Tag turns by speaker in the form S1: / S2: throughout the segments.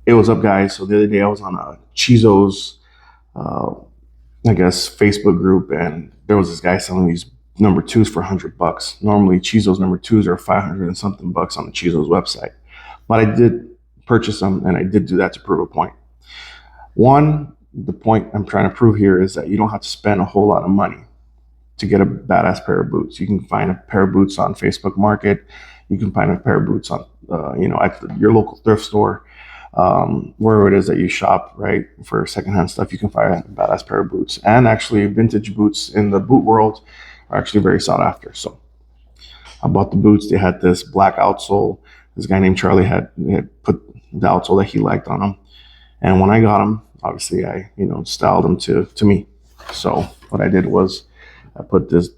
S1: Hey, what's up, guys? So the other day I was on a chisos, uh, I guess, Facebook group, and there was this guy selling these number twos for $100. Normally, chisos number twos are 500 and something bucks on the chisos website, but I did purchase them, and I did do that to prove a point. One, the point I'm trying to prove here is that you don't have to spend a whole lot of money to get a badass pair of boots. You can find a pair of boots on Facebook Market. You can find a pair of boots on, at your local thrift store, wherever it is that you shop, right? For secondhand stuff, you can find a badass pair of boots. And actually, vintage boots in the boot world are actually very sought after. So I bought the boots. They had this black outsole. This guy named Charlie had put the outsole that he liked on them. And when I got them, obviously I, styled them to me. So what I did was I put this,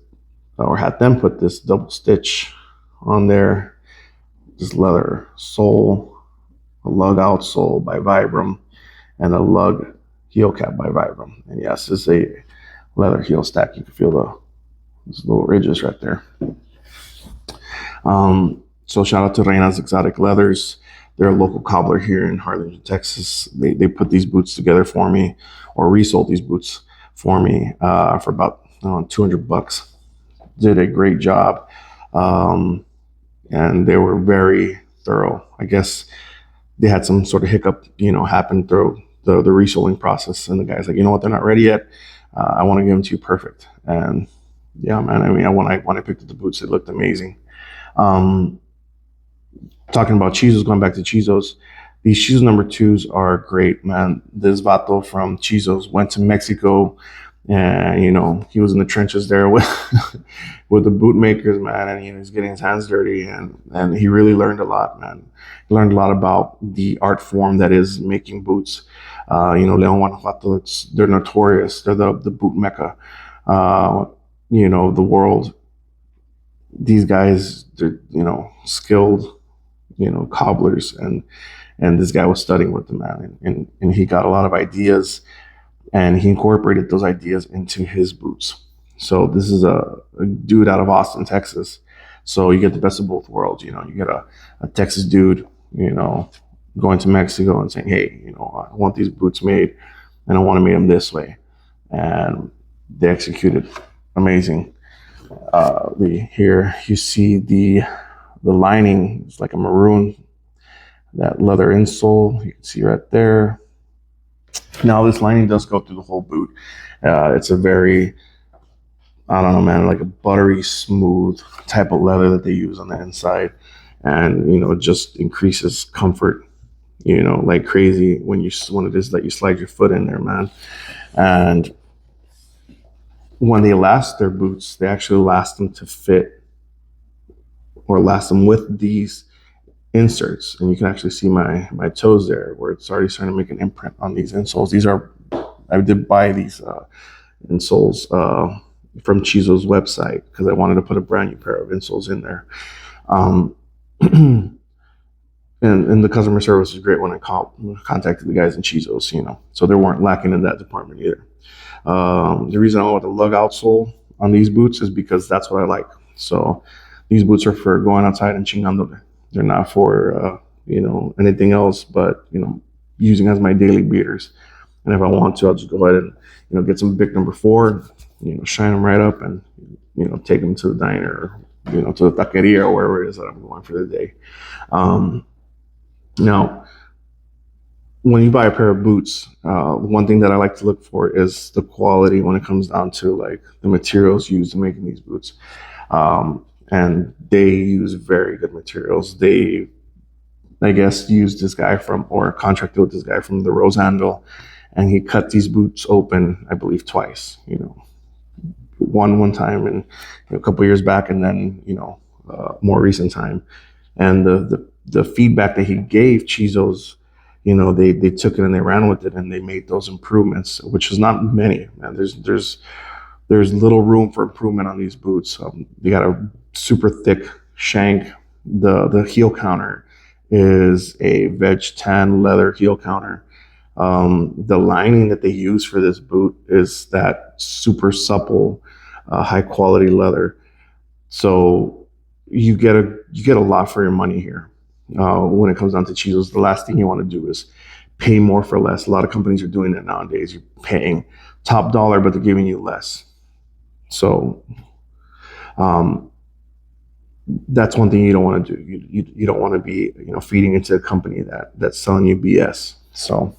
S1: or had them put this double stitch on there, this leather sole, a lug outsole by Vibram, and a lug heel cap by Vibram. And yes, it's a leather heel stack. You can feel those little ridges right there. So shout out to Reina's Exotic Leathers. They're a local cobbler here in Harlingen, Texas. They put these boots together for me, or resold these boots for me for about $200. Did a great job, and they were very thorough. I guess they had some sort of hiccup, happen through the resoling process, and the guy's like, you know what, they're not ready yet. I want to give them to you perfect. And yeah, man. I mean, when I picked up the boots, it looked amazing. Um, Talking about chisos, going back to chisos, these chisos number twos are great, man. This vato from chisos went to Mexico, and he was in the trenches there with with the bootmakers, man, and he was getting his hands dirty, and he really learned a lot, man. He learned a lot about the art form that is making boots. Leon, Guanajuato, they're notorious. They're the boot mecca. The world. These guys, they're skilled, cobblers, and this guy was studying with them, man, and he got a lot of ideas, and he incorporated those ideas into his boots. So this is a dude out of Austin, Texas. So you get the best of both worlds. You get a Texas dude, going to Mexico and saying, hey, I want these boots made, and I want to make them this way, and they executed amazing. Here you see the lining is like a maroon, that leather insole you can see right there. Now this lining does go through the whole boot. It's a very, I don't know, man, like a buttery smooth type of leather that they use on the inside, and it just increases comfort, like crazy when it is that you slide your foot in there, man. And when they last their boots, they actually last them to fit, or last them with these inserts. And you can actually see my toes there, where it's already starting to make an imprint on these insoles. I did buy these insoles from Chiso's website because I wanted to put a brand new pair of insoles in there. Um, and the customer service was great when I contacted the guys in Chisos, so they weren't lacking in that department either. The reason I want the lug outsole on these boots is because that's what I like. So these boots are for going outside and chingando. They're not for anything else, but using as my daily beaters. And if I want to, I'll just go ahead and get some big number 4, shine them right up, and take them to the diner, or to the taqueria, or wherever it is that I'm going for the day. Now, when you buy a pair of boots, one thing that I like to look for is the quality when it comes down to like the materials used in making these boots. And they use very good materials. They, I guess, used this guy or contracted with this guy from the Rose Anvil, and he cut these boots open, I believe, twice. One time and a couple years back, and then more recent time. And the feedback that he gave Chisos, they took it and they ran with it, and they made those improvements, which is not many. Man, there's little room for improvement on these boots. You got a super thick shank. The heel counter is a veg tan leather heel counter. The lining that they use for this boot is that super supple, high quality leather. So you get a lot for your money here. when it comes down to chisos. The last thing you want to do is pay more for less. A lot of companies are doing that nowadays. You're paying top dollar, but they're giving you less. So um, that's one thing you don't want to do. You don't want to be feeding into a company that's selling you BS. So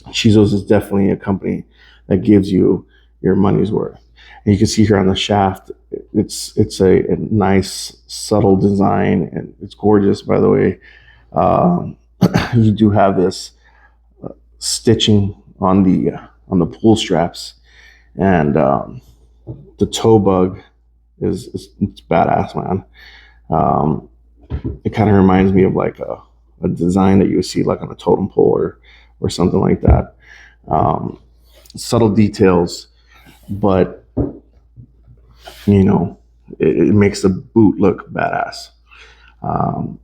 S1: Chisos is definitely a company that gives you your money's worth. And you can see here on the shaft, it's a nice subtle design, and it's gorgeous. By the way, um, you do have this stitching on the pull straps, and the toe bug is it's badass, man. Um, it kind of reminds me of like a design that you would see like on a totem pole or something like that. Um, Subtle details, but you know, it makes the boot look badass. Um,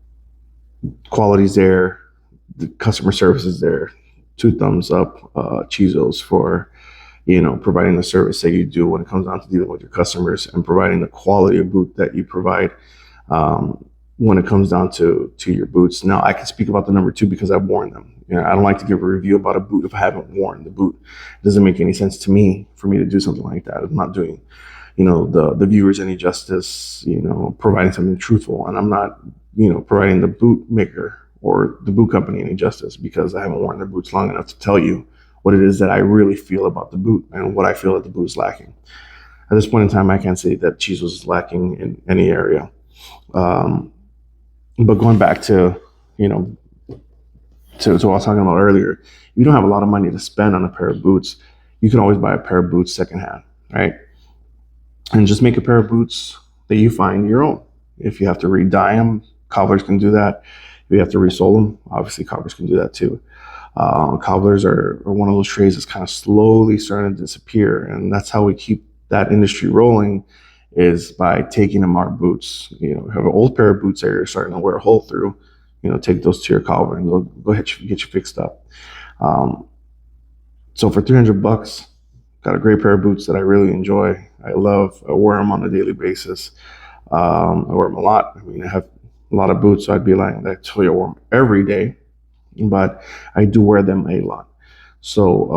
S1: Quality's there, the customer service is there. Two thumbs up, Chisos, for providing the service that you do when it comes down to dealing with your customers and providing the quality of boot that you provide. Um, when it comes down to your boots. Now, I can speak about the number two because I've worn them. I don't like to give a review about a boot if I haven't worn the boot. It doesn't make any sense to me for me to do something like that. I'm not doing, the viewers any justice, providing something truthful, and I'm not, providing the boot maker or the boot company any justice because I haven't worn their boots long enough to tell you what it is that I really feel about the boot and what I feel that the boot is lacking. At this point in time, I can't say that Chisos is lacking in any area. Um, but going back to, you know, to what I was talking about earlier, if you don't have a lot of money to spend on a pair of boots, you can always buy a pair of boots secondhand, right? And just make a pair of boots that you find your own. If you have to re-dye them, cobblers can do that. If you have to resole them, obviously cobblers can do that too. Cobblers are one of those trades that's kind of slowly starting to disappear, and that's how we keep that industry rolling, is by taking them our boots. Have an old pair of boots that you're starting to wear a hole through. Take those to your cobbler and go get you fixed up. Um, so for $300, got a great pair of boots that I really enjoy. I love. I wear them on a daily basis. I wear them a lot. I mean, I have a lot of boots, so I'd be lying that I tell you I wear them every day, but I do wear them a lot. So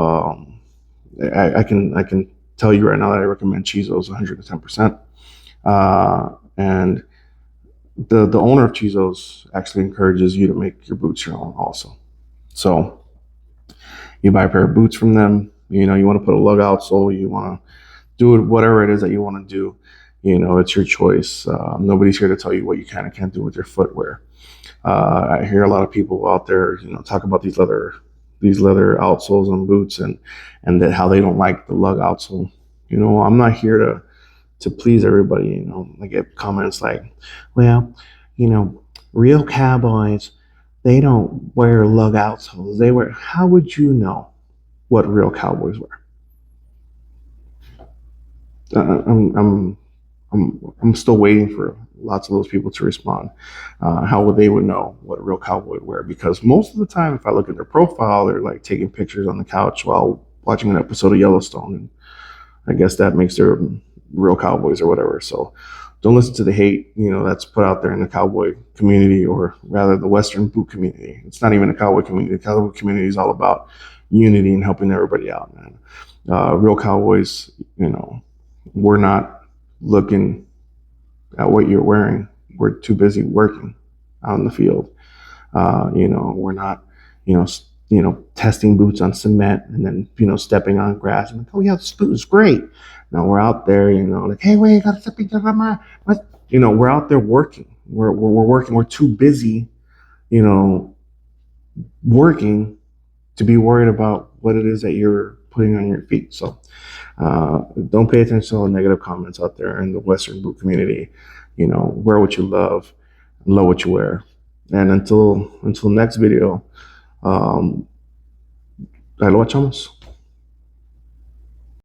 S1: I can tell you right now that I recommend Chisos 110%. And the owner of Chisos actually encourages you to make your boots your own also. So you buy a pair of boots from them. You want to put a lug outsole. You want to do it, whatever it is that you want to do. It's your choice. Nobody's here to tell you what you can and can't do with your footwear. I hear a lot of people out there, talk about these leather outsoles on boots and that how they don't like the lug outsole. I'm not here to please everybody. I get comments like, well, real cowboys, they don't wear lug outsoles. They wear. How would you know what real cowboys wear? I'm I'm still waiting for lots of those people to respond. How would they would know what a real cowboy would wear? Because most of the time, if I look at their profile, they're like taking pictures on the couch while watching an episode of Yellowstone, and I guess that makes their real cowboys or whatever. So don't listen to the hate, that's put out there in the cowboy community, or rather the Western boot community. It's not even a cowboy community. The cowboy community is all about unity and helping everybody out, man. Real cowboys, we're not looking at what you're wearing. We're too busy working out in the field. We're not, testing boots on cement and then, stepping on grass and like, oh yeah, this boot is great. No, we're out there, like, hey, wait, got to step into my, we're out there working. We're working. We're too busy, working to be worried about what it is that you're putting on your feet. So don't pay attention to all the negative comments out there in the Western boot community. Wear what you love what you wear. And until next video, ahí lo echamos.